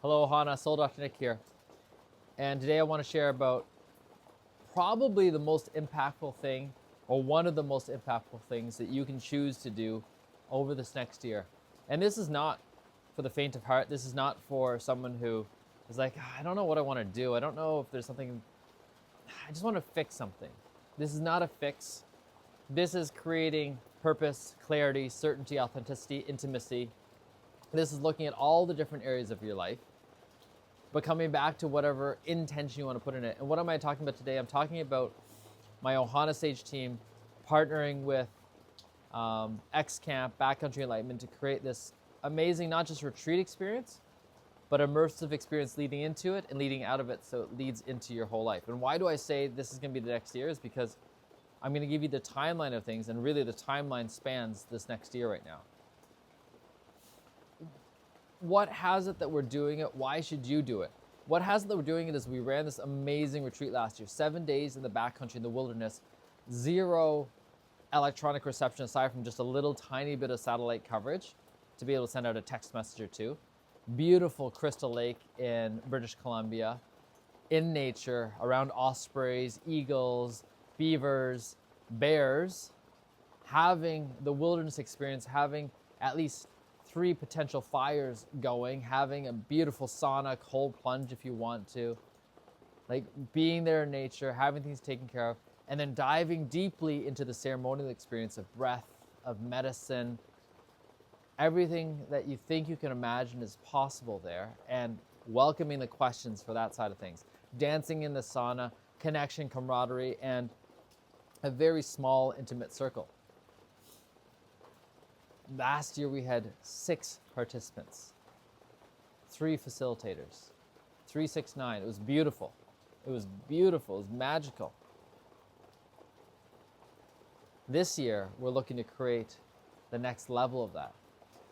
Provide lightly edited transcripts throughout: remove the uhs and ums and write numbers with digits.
Hello, Hana. Soul Dr. Nick here. And today I want to share about probably the most impactful thing, or one of the most impactful things that you can choose to do over this next year. And this is not for the faint of heart. This is not for someone who is like, I don't know what I want to do. I don't know if there's something, I just want to fix something. This is not a fix. This is creating purpose, clarity, certainty, authenticity, intimacy. This is looking at all the different areas of your life, but coming back to whatever intention you want to put in it. And what am I talking about today? I'm talking about my Ohana Sage team partnering with X Camp, Backcountry Enlightenment to create this amazing, not just retreat experience, but immersive experience leading into it and leading out of it, so it leads into your whole life. And why do I say this is going to be the next year? Is because I'm going to give you the timeline of things, and really the timeline spans this next year right now. What has it that we're doing it? Why should you do it? What has it that we're doing it is we ran this amazing retreat last year, 7 days in the backcountry in the wilderness, 0 electronic reception aside from just a little tiny bit of satellite coverage to be able to send out a text message or two. Beautiful Crystal Lake in British Columbia, in nature, around ospreys, eagles, beavers, bears, having the wilderness experience, having at least 3 potential fires going, having a beautiful sauna, cold plunge if you want to, like being there in nature, having things taken care of, and then diving deeply into the ceremonial experience of breath, of medicine, everything that you think you can imagine is possible there, and welcoming the questions for that side of things. Dancing in the sauna, connection, camaraderie, and a very small, intimate circle. Last year we had 6 participants, 3 facilitators, 369. It was beautiful. It was beautiful. It was magical. This year we're looking to create the next level of that.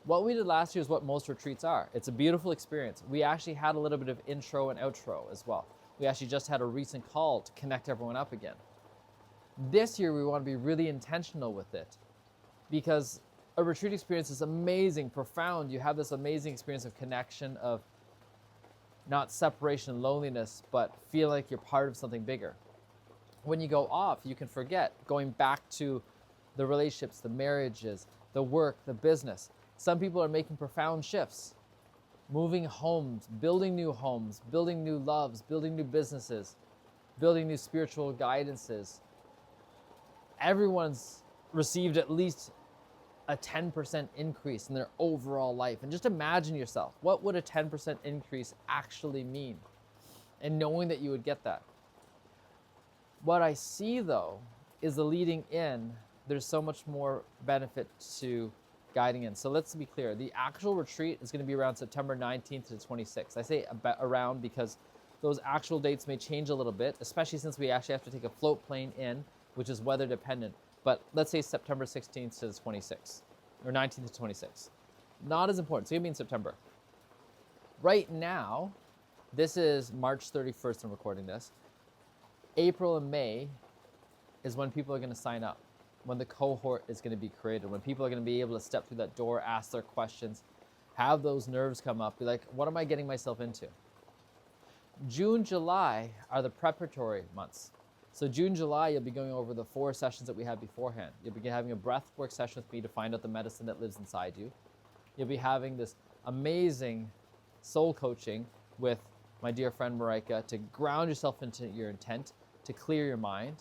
What we did last year is what most retreats are. It's a beautiful experience. We actually had a little bit of intro and outro as well. We actually just had a recent call to connect everyone up again. This year we want to be really intentional with it, because a retreat experience is amazing, profound. You have this amazing experience of connection, of not separation and loneliness, but feel like you're part of something bigger. When you go off, you can forget going back to the relationships, the marriages, the work, the business. Some people are making profound shifts, moving homes, building new loves, building new businesses, building new spiritual guidances. Everyone's received at least a 10% increase in their overall life. And just imagine yourself, what would a 10% increase actually mean? And knowing that you would get that. What I see though, is the leading in, there's so much more benefit to guiding in. So let's be clear, the actual retreat is gonna be around September 19th to the 26th. I say around because those actual dates may change a little bit, especially since we actually have to take a float plane in, which is weather dependent. But let's say September 16th to the 26th, or 19th to 26th. Not as important, it's gonna be in September. Right now, this is March 31st, I'm recording this. April and May is when people are gonna sign up, when the cohort is gonna be created, when people are gonna be able to step through that door, ask their questions, have those nerves come up, be like, what am I getting myself into? June, July are the preparatory months. So June, July, you'll be going over the 4 sessions that we had beforehand. You'll be having a breath work session with me to find out the medicine that lives inside you. You'll be having this amazing soul coaching with my dear friend Marika to ground yourself into your intent, to clear your mind.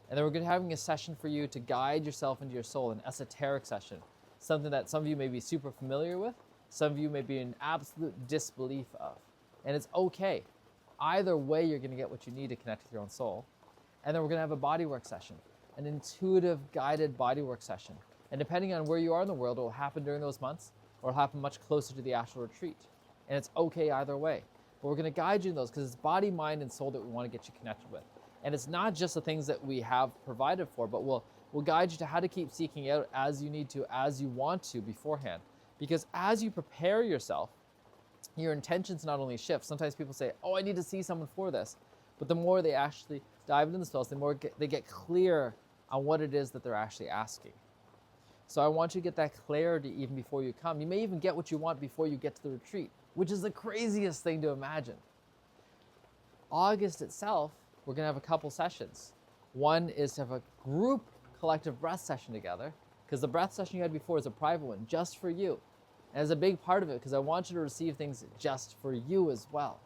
And then we're going to be having a session for you to guide yourself into your soul, an esoteric session, something that some of you may be super familiar with, some of you may be in absolute disbelief of. And it's okay. Either way, you're going to get what you need to connect with your own soul. And then we're going to have a bodywork session, an intuitive guided bodywork session. And depending on where you are in the world, it will happen during those months or it'll happen much closer to the actual retreat. And it's okay either way. But we're going to guide you in those because it's body, mind, and soul that we want to get you connected with. And it's not just the things that we have provided for, but we'll guide you to how to keep seeking out as you need to, as you want to beforehand. Because as you prepare yourself, your intentions not only shift. Sometimes people say, oh, I need to see someone for this. But the more they actually dive into the spells, the more they get clear on what it is that they're actually asking. So I want you to get that clarity even before you come. You may even get what you want before you get to the retreat. which is the craziest thing to imagine. August itself, we're going to have a couple sessions. One is to have a group collective breath session together, because the breath session you had before is a private one just for you. And it's a big part of it because I want you to receive things just for you as well.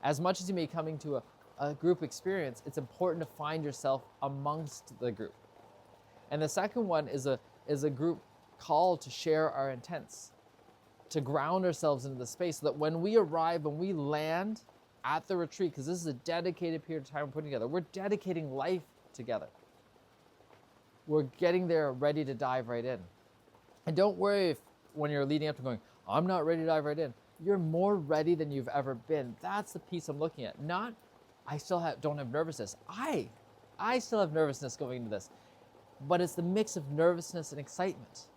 As much as you may be coming to a group experience, it's important to find yourself amongst the group. And the second one is a group call to share our intents, to ground ourselves into the space so that when we arrive, when we land at the retreat, because this is a dedicated period of time we're putting together, we're dedicating life together. We're getting there ready to dive right in. And don't worry if when you're leading up to going, I'm not ready to dive right in. You're more ready than you've ever been. That's the piece I'm looking at. Not, I still don't have nervousness. I still have nervousness going into this. But it's the mix of nervousness and excitement.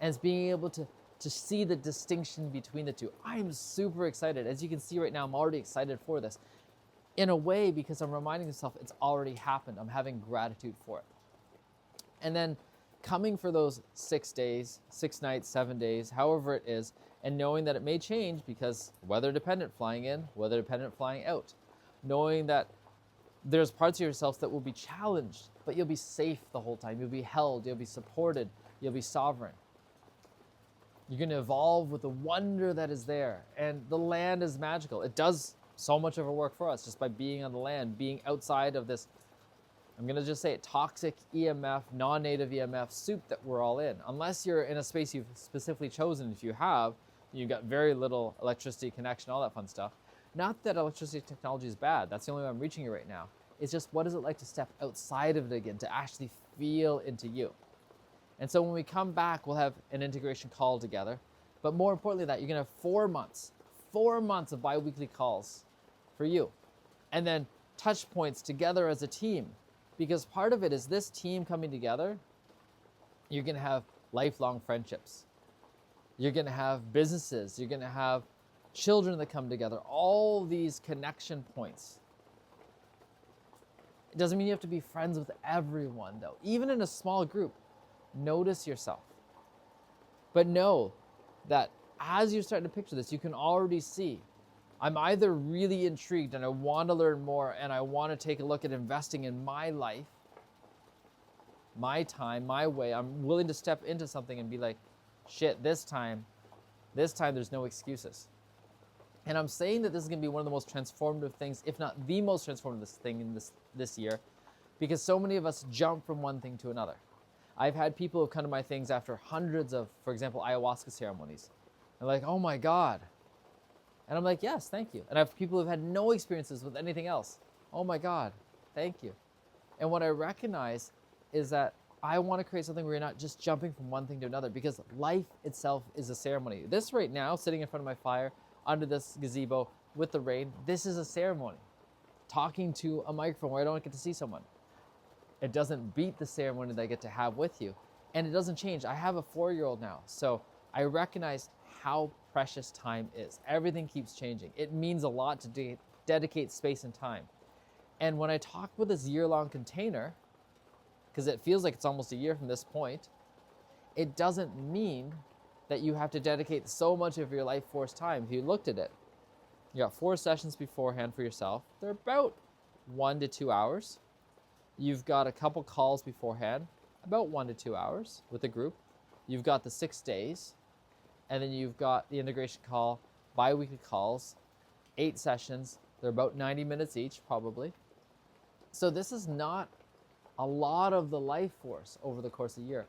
And it's being able to see the distinction between the two. I'm super excited. As you can see right now, I'm already excited for this. In a way, because I'm reminding myself it's already happened. I'm having gratitude for it. And then coming for those 6 days, 6 nights, 7 days, however it is, and knowing that it may change because weather dependent flying in, weather dependent flying out. Knowing that there's parts of yourself that will be challenged, but you'll be safe the whole time. You'll be held, you'll be supported, you'll be sovereign. You're going to evolve with the wonder that is there. And the land is magical. It does so much of our work for us just by being on the land, being outside of this, I'm going to just say it, toxic EMF, non-native EMF soup that we're all in. Unless you're in a space you've specifically chosen, if you have, you've got very little electricity connection, all that fun stuff. Not that electricity technology is bad. That's the only way I'm reaching you right now. It's just, what is it like to step outside of it again, to actually feel into you? And so when we come back, we'll have an integration call together. But more importantly than that, you're going to have 4 months of bi-weekly calls for you. And then touch points together as a team. Because part of it is this team coming together, you're going to have lifelong friendships. You're going to have businesses. You're going to have children that come together. All these connection points. It doesn't mean you have to be friends with everyone, though. Even in a small group, notice yourself. But know that as you're starting to picture this, you can already see, I'm either really intrigued and I want to learn more and I want to take a look at investing in my life, my time, my way. I'm willing to step into something and be like, shit, this time there's no excuses. And I'm saying that this is going to be one of the most transformative things, if not the most transformative thing in this year, because so many of us jump from one thing to another. I've had people who come to my things after hundreds of, for example, ayahuasca ceremonies. They're like, oh my God. And I'm like, yes, thank you. And I have people who've had no experiences with anything else. Oh my God, thank you. And what I recognize is that I want to create something where you're not just jumping from one thing to another, because life itself is a ceremony. This right now, sitting in front of my fire, under this gazebo with the rain, this is a ceremony. Talking to a microphone where I don't get to see someone. It doesn't beat the ceremony that I get to have with you. And it doesn't change. I have a 4-year-old now, so I recognize how precious time is. Everything keeps changing. It means a lot to dedicate space and time. And when I talk with this year-long container, because it feels like it's almost a year from this point, it doesn't mean that you have to dedicate so much of your life force time. If you looked at it, you got 4 sessions beforehand for yourself. They're about 1 to 2 hours. You've got a couple calls beforehand, about 1 to 2 hours with a group. You've got the 6 days, and then you've got the integration call, bi-weekly calls, 8 sessions. They're about 90 minutes each, probably. So this is not a lot of the life force over the course of the year.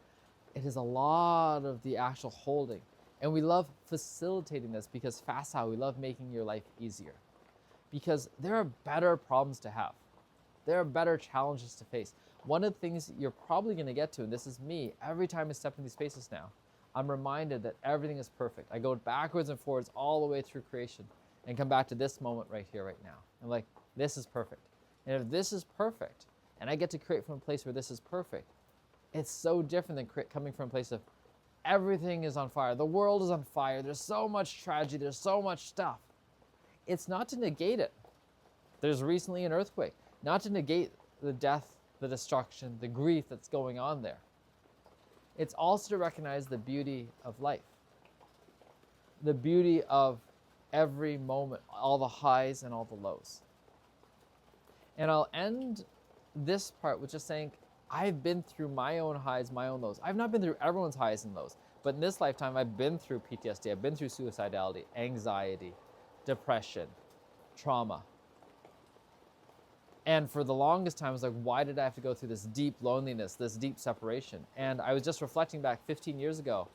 It is a lot of the actual holding. And we love facilitating this because facile, we love making your life easier. Because there are better problems to have. There are better challenges to face. One of the things you're probably going to get to, and this is me, every time I step in these spaces now, I'm reminded that everything is perfect. I go backwards and forwards all the way through creation and come back to this moment right here, right now. I'm like, this is perfect. And if this is perfect, and I get to create from a place where this is perfect, it's so different than coming from a place of everything is on fire. The world is on fire. There's so much tragedy. There's so much stuff. It's not to negate it. There's recently an earthquake. Not to negate the death, the destruction, the grief that's going on there. It's also to recognize the beauty of life. the beauty of every moment, all the highs and all the lows. And I'll end this part with just saying, I've been through my own highs, my own lows. I've not been through everyone's highs and lows, but in this lifetime, I've been through PTSD, I've been through suicidality, anxiety, depression, trauma. And for the longest time, I was like, why did I have to go through this deep loneliness, this deep separation? And I was just reflecting back 15 years ago,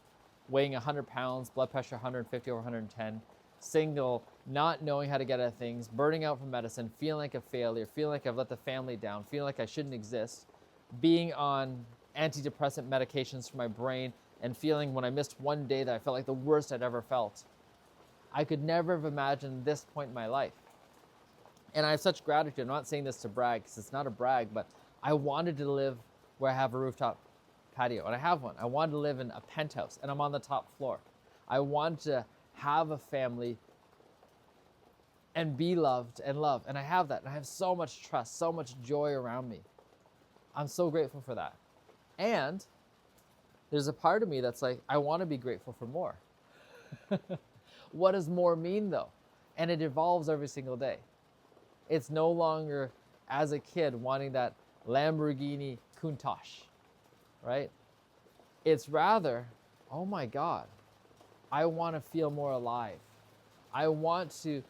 weighing 100 pounds, blood pressure 150 over 110, single, not knowing how to get out of things, burning out from medicine, feeling like a failure, feeling like I've let the family down, feeling like I shouldn't exist, being on antidepressant medications for my brain, and feeling when I missed one day that I felt like the worst I'd ever felt. I could never have imagined this point in my life. And I have such gratitude. I'm not saying this to brag, because it's not a brag, but I wanted to live where I have a rooftop patio, and I have one. I wanted to live in a penthouse, and I'm on the top floor. I wanted to have a family and be loved and love, and I have that. And I have so much trust, so much joy around me. I'm so grateful for that. And there's a part of me that's like, I want to be grateful for more. What does more mean, though? And it evolves every single day. It's no longer, as a kid, wanting that Lamborghini Countach, right? It's rather, oh my God, I want to feel more alive. I want to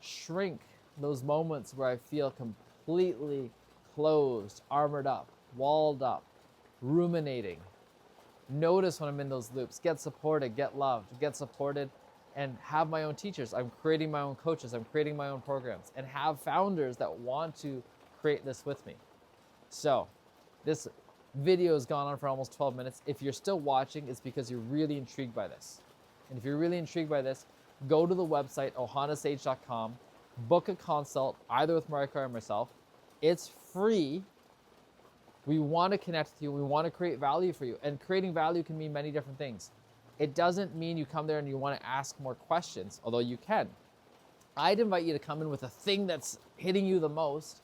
shrink those moments where I feel completely closed, armored up, walled up, ruminating. Notice when I'm in those loops, get supported, get loved, get supported, and have my own teachers. I'm creating my own coaches. I'm creating my own programs, and have founders that want to create this with me. So this video has gone on for almost 12 minutes. If you're still watching, it's because you're really intrigued by this. And if you're really intrigued by this, go to the website, ohanasage.com, book a consult, either with Marika or myself. It's free. We want to connect with you. We want to create value for you. And creating value can mean many different things. It doesn't mean you come there and you want to ask more questions, although you can. I'd invite you to come in with a thing that's hitting you the most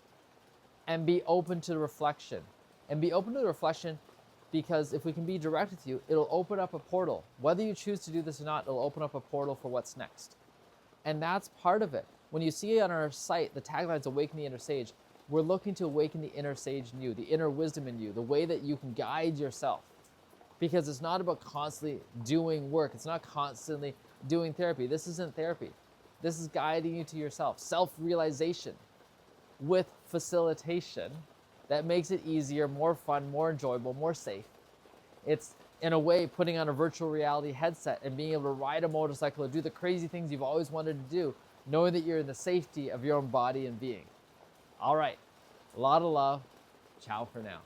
and be open to the reflection. And be open to the reflection because if we can be direct with you, it'll open up a portal. Whether you choose to do this or not, it'll open up a portal for what's next. And that's part of it. When you see on our site, the tagline's Awaken the Inner Sage, we're looking to awaken the inner sage in you, the inner wisdom in you, the way that you can guide yourself. Because it's not about constantly doing work. It's not constantly doing therapy. This isn't therapy. This is guiding you to yourself. Self-realization with facilitation that makes it easier, more fun, more enjoyable, more safe. It's, in a way, putting on a virtual reality headset and being able to ride a motorcycle or do the crazy things you've always wanted to do, knowing that you're in the safety of your own body and being. All right. A lot of love. Ciao for now.